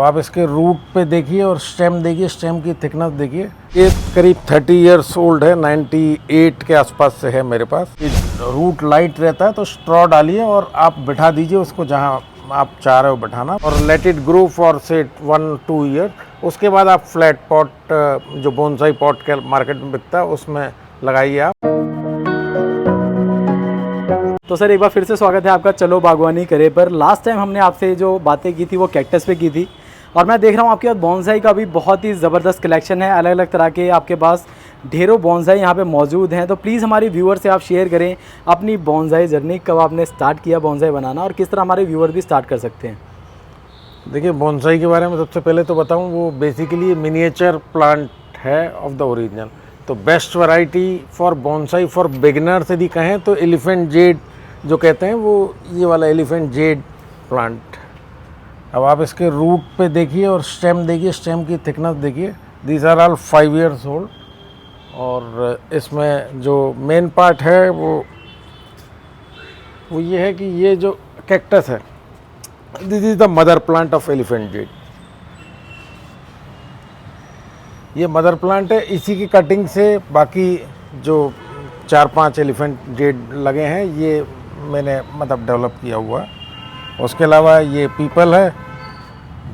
आप इसके रूट पे देखिए और स्टेम देखिए, स्टेम की थिकनेस देखिए। ये करीब 30 इयर्स ओल्ड है, 98 के आसपास से है मेरे पास। ये रूट लाइट रहता है तो स्ट्रॉ डालिए और आप बिठा दीजिए उसको जहाँ आप चाह रहे हो बिठाना, और लेट इट ग्रो फॉर से 1-2 ईयर। उसके बाद आप फ्लैट पॉट, जो बोनसाई पॉट के मार्केट में बिकता है, उसमें लगाइए आप। तो सर एक बार फिर से स्वागत है आपका चलो बागवानी करे पर। लास्ट टाइम हमने आपसे जो बातें की थी वो कैक्टस पे की थी, और मैं देख रहा हूँ आपके पास बोनसाई का भी बहुत ही ज़बरदस्त कलेक्शन है। अलग अलग तरह के आपके पास ढेरों बोनसाई यहाँ पे मौजूद हैं। तो प्लीज़ हमारे व्यूअर से आप शेयर करें अपनी बोनसाई जर्नी, कब आपने स्टार्ट किया बोनसाई बनाना और किस तरह हमारे व्यूअर भी स्टार्ट कर सकते हैं। देखिए, बोनसाई के बारे में सबसे पहले तो बताऊं, वो बेसिकली मिनिएचर प्लांट है ऑफ द ओरिजिनल। तो best variety for bonsai for beginners यदि कहें तो एलिफेंट जेड जो कहते हैं, वो ये वाला एलिफेंट जेड प्लांट। अब आप इसके रूट पे देखिए और स्टेम देखिए, स्टेम की थिकनेस देखिए। These are all 5 years old. और इसमें जो मेन पार्ट है वो ये है कि ये जो कैक्टस है, this is the mother plant of elephant Z. ये मदर प्लांट है, इसी की कटिंग से बाकी जो 4-5 एलिफेंट जेड लगे हैं ये मैंने मतलब डेवलप किया हुआ है। उसके अलावा ये पीपल है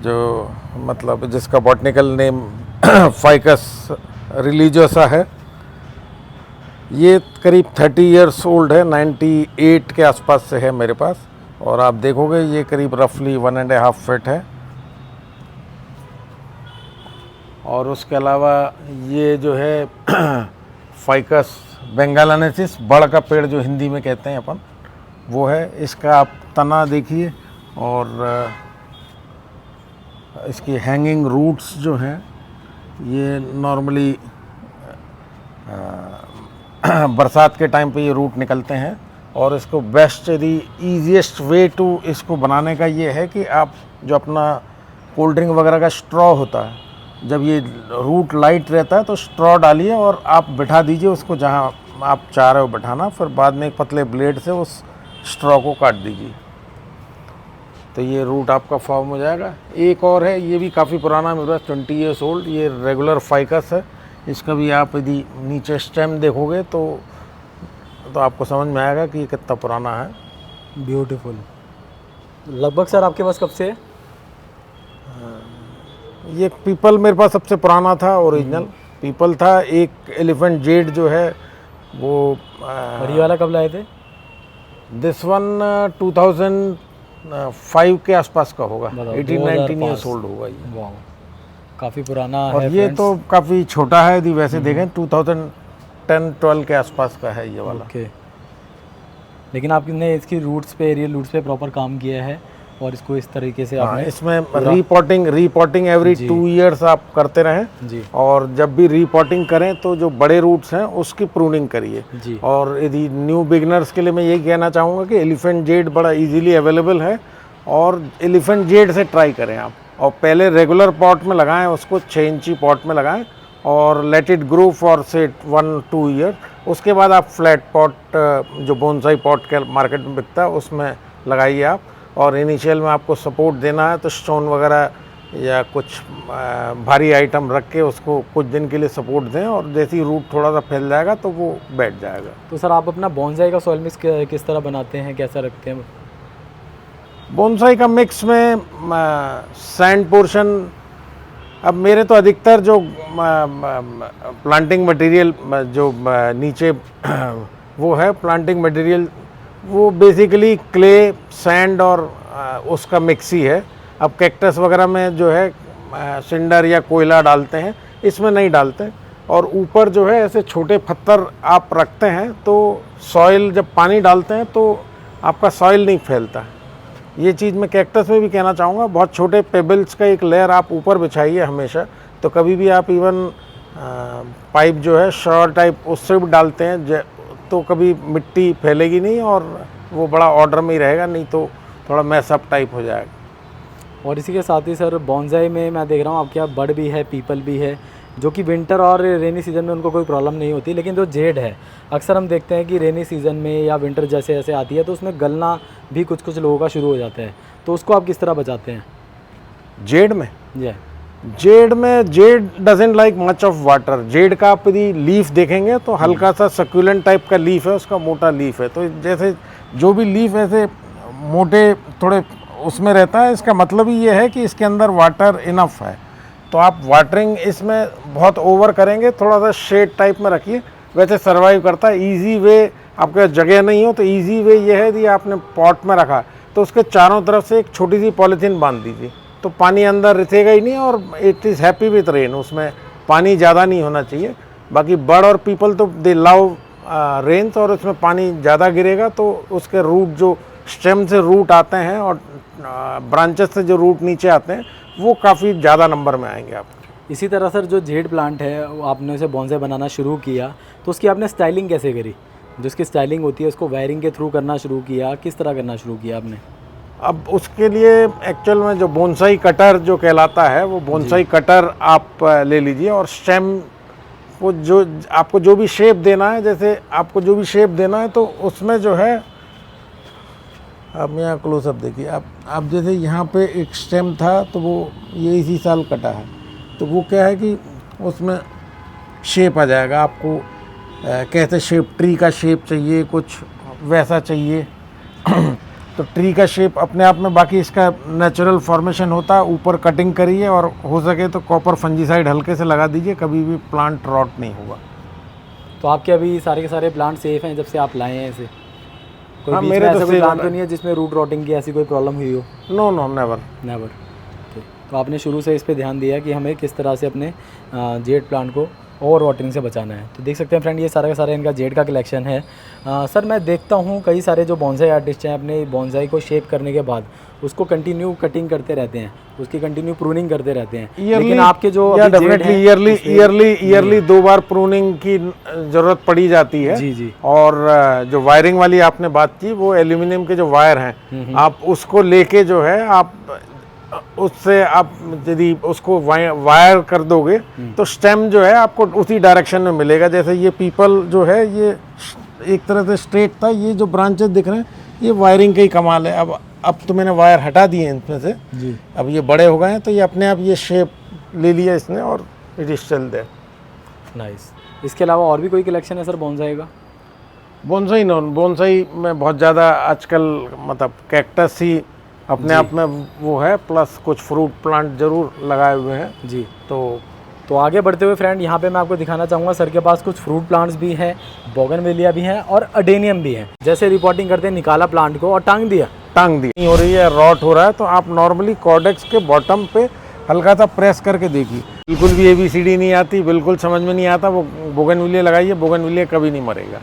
जो मतलब जिसका बॉटनिकल नेम फाइकस रिलीजियोसा है। ये करीब 30 इयर्स ओल्ड है, 98 के आसपास से है मेरे पास। और आप देखोगे ये करीब रफली 1.5 फीट है। और उसके अलावा ये जो है फाइकस बेंगालानेसिस, बड़ का पेड़ जो हिंदी में कहते हैं अपन, वो है। इसका आप तना देखिए और इसकी हैंगिंग रूट्स जो हैं ये नॉर्मली बरसात के टाइम पे ये रूट निकलते हैं। और इसको बेस्ट यदि ईजीएस्ट वे टू इसको बनाने का ये है कि आप जो अपना कोल्ड ड्रिंक वगैरह का स्ट्रॉ होता है, जब ये रूट लाइट रहता है तो स्ट्रॉ डालिए और आप बिठा दीजिए उसको जहाँ आप चाह रहे हो बिठाना। फिर बाद में एक पतले ब्लेड से उस स्ट्रॉ को काट दीजिए तो ये रूट आपका फॉर्म हो जाएगा। एक और है, ये भी काफ़ी पुराना है मेरे पास, 20 इयर्स ओल्ड। ये रेगुलर फाइकस है। इसका भी आप यदि नीचे स्टेम देखोगे तो आपको समझ में आएगा कि ये कितना पुराना है। ब्यूटीफुल। लगभग सर आपके पास कब से है? ये पीपल मेरे पास सबसे पुराना था, ओरिजिनल पीपल था। एक एलिफेंट जेड जो है वो और ये वाला कब लाए थे? दिस वन 2005 के आसपास का होगा, 18-19 ईयर्स ओल्ड होगा ये। वाह, काफ़ी पुराना और है। ये तो काफ़ी छोटा है यदि वैसे देखें, 2010-12 के आसपास का है ये वाला। ओके, लेकिन आपने इसकी रूट्स पे, एरियल रूट्स पे प्रॉपर काम किया है और इसको इस तरीके से आपने इसमें रीपॉटिंग एवरी 2 ईयर्स आप करते रहें जी। और जब भी रीपॉटिंग करें तो जो बड़े रूट्स हैं उसकी प्रूनिंग करिए जी। और यदि न्यू बिगनर्स के लिए मैं यही कहना चाहूँगा कि एलिफेंट जेड बड़ा इजीली अवेलेबल है और एलिफेंट जेड से ट्राई करें आप। और पहले रेगुलर पॉट में लगाएं, उसको 6 इंची पॉट में लगाएं और लेट इट ग्रो फॉर से 1-2 ईयर। उसके बाद आप फ्लैट पॉट, जो बोनसाई पॉट के मार्केट में बिकता है, उसमें लगाइए आप। और इनिशियल में आपको सपोर्ट देना है तो स्टोन वगैरह या कुछ भारी आइटम रख के उसको कुछ दिन के लिए सपोर्ट दें, और जैसे ही रूट थोड़ा सा फैल जाएगा तो वो बैठ जाएगा। तो सर आप अपना बोनसाई का सॉइल मिक्स किस तरह बनाते हैं, कैसा रखते हैं? बोनसाई का मिक्स में सैंड पोर्शन, अब मेरे तो अधिकतर जो प्लांटिंग मटेरियल जो नीचे वो है प्लांटिंग मटेरियल, वो बेसिकली क्ले, सैंड और उसका मिक्स ही है। अब कैक्टस वगैरह में जो है सिंडर या कोयला डालते हैं, इसमें नहीं डालते। और ऊपर जो है ऐसे छोटे पत्थर आप रखते हैं तो सॉइल, जब पानी डालते हैं तो आपका सॉइल नहीं फैलता। ये चीज़ मैं कैक्टस में भी कहना चाहूँगा। बहुत छोटे पेबल्स का एक लेयर आप ऊपर बिछाइए हमेशा। तो कभी भी आप इवन पाइप जो है शॉर टाइप उससे भी डालते हैं तो कभी मिट्टी फैलेगी नहीं और वो बड़ा ऑर्डर में ही रहेगा, नहीं तो थोड़ा मैसअप टाइप हो जाएगा। और इसी के साथ ही सर बोनसाई में मैं देख रहा हूँ आपके यहाँ बड़ भी है, पीपल भी है, जो कि विंटर और रेनी सीज़न में उनको कोई प्रॉब्लम नहीं होती। लेकिन जो जेड है, अक्सर हम देखते हैं कि रेनी सीज़न में या विंटर जैसे जैसे आती है तो उसमें गलना भी कुछ लोगों का शुरू हो जाता है, तो उसको आप किस तरह बचाते हैं? जेड में, जी jade doesn't like much of water. Jade का आप यदि लीफ देखेंगे तो हल्का सा सक्यूलेंट टाइप का लीफ है, उसका मोटा लीफ है। तो जैसे जो भी लीफ ऐसे मोटे थोड़े उसमें रहता है, इसका मतलब ही ये है कि इसके अंदर वाटर इनफ है। तो आप वाटरिंग इसमें बहुत ओवर करेंगे, थोड़ा सा शेड टाइप में रखिए, वैसे सर्वाइव करता है। ईजी वे, आपके जगह नहीं हो तो ईजी वे ये है कि आपने पॉट में रखा तो उसके चारों तरफ से एक छोटी सी पॉलीथीन बांध दीजिए, तो पानी अंदर रिसेगा ही नहीं और it is happy with rain. उसमें पानी ज़्यादा नहीं होना चाहिए। बाकी बर्ड और पीपल तो दे लव रेन्स, और उसमें पानी ज़्यादा गिरेगा तो उसके रूट जो स्टेम से रूट आते हैं और ब्रांचेस से जो रूट नीचे आते हैं वो काफ़ी ज़्यादा नंबर में आएंगे आप। इसी तरह सर जो जेड प्लांट है वो आपने उसे बॉन्साई बनाना शुरू किया तो उसकी आपने स्टाइलिंग कैसे करी? जो उसकी स्टाइलिंग होती है उसको वायरिंग के थ्रू करना शुरू किया, किस तरह करना शुरू किया आपने? अब उसके लिए एक्चुअल में जो बोनसाई कटर जो कहलाता है वो बोनसाई कटर आप ले लीजिए, और स्टेम को जो आपको जो भी शेप देना है, जैसे आपको जो भी शेप देना है तो उसमें जो है, अब यहाँ क्लोजअप देखिए आप जैसे यहाँ पे एक स्टेम था तो वो ये इसी साल कटा है, तो वो क्या है कि उसमें शेप आ जाएगा। आपको कैसे शेप, ट्री का शेप चाहिए, कुछ वैसा चाहिए तो ट्री का शेप अपने आप में, बाकी इसका नेचुरल फॉर्मेशन होता है। ऊपर कटिंग करिए और हो सके तो कॉपर फंजीसाइड हल्के से लगा दीजिए, कभी भी प्लांट रॉट नहीं होगा। तो आपके अभी सारे के सारे प्लांट सेफ हैं जब से आप लाए हैं इसे? कोई हाँ, बीच मेरे में तो ऐसा कोई सेफ प्लांट है। तो नहीं है जिसमें रूट रॉटिंग की ऐसी कोई प्रॉब्लम हुई हो? No no never. नेवर। तो आपने शुरू से इस पे ध्यान दिया कि हमें किस तरह से अपने जेड प्लांट को ओवर वाटरिंग से बचाना है। तो देख सकते हैं फ्रेंड, ये सारा का सारा इनका जेड का कलेक्शन है। सर मैं देखता हूँ कई सारे जो बॉन्साई आर्टिस्ट हैं अपने बॉन्साई को शेप करने के बाद उसको कंटिन्यू कटिंग करते रहते हैं, उसकी कंटिन्यू प्रूनिंग करते रहते हैं। लेकिन आपके जो डेफिनेटली ईयरली 2 बार प्रूनिंग की जरूरत पड़ी जाती है। जी जी। और जो वायरिंग वाली आपने बात की, वो एल्यूमिनियम के जो वायर हैं, आप उसको लेके जो है आप उससे आप यदि उसको वायर कर दोगे तो स्टेम जो है आपको उसी डायरेक्शन में मिलेगा। जैसे ये पीपल जो है ये एक तरह से स्ट्रेट था, ये जो ब्रांचेस दिख रहे हैं ये वायरिंग का ही कमाल है। अब तो मैंने वायर हटा दिए इनमें से जी। अब ये बड़े हो गए हैं तो ये अपने आप ये शेप ले लिया इसने और it is still there. Nice. इसके अलावा और भी कोई कलेक्शन है सर बॉन्साई का? बोनसाई में बहुत ज़्यादा आजकल मतलब कैक्टस ही अपने आप में वो है, प्लस कुछ फ्रूट प्लांट जरूर लगाए हुए हैं जी। तो आगे बढ़ते हुए फ्रेंड यहाँ पे मैं आपको दिखाना चाहूँगा सर के पास कुछ फ्रूट प्लांट्स भी हैं, बोगनवेलिया भी हैं और अडेनियम भी हैं। जैसे रिपोर्टिंग करते हैं, निकाला प्लांट को और टांग दिया नहीं हो रही है, रॉट हो रहा है, तो आप नॉर्मली कॉर्डेक्स के बॉटम पे हल्का सा प्रेस करके देखिए। बिल्कुल भी ABCD नहीं आती, बिल्कुल समझ में नहीं आता, वो बोगनविलिया लगाइए, बोगनविलिया कभी नहीं मरेगा।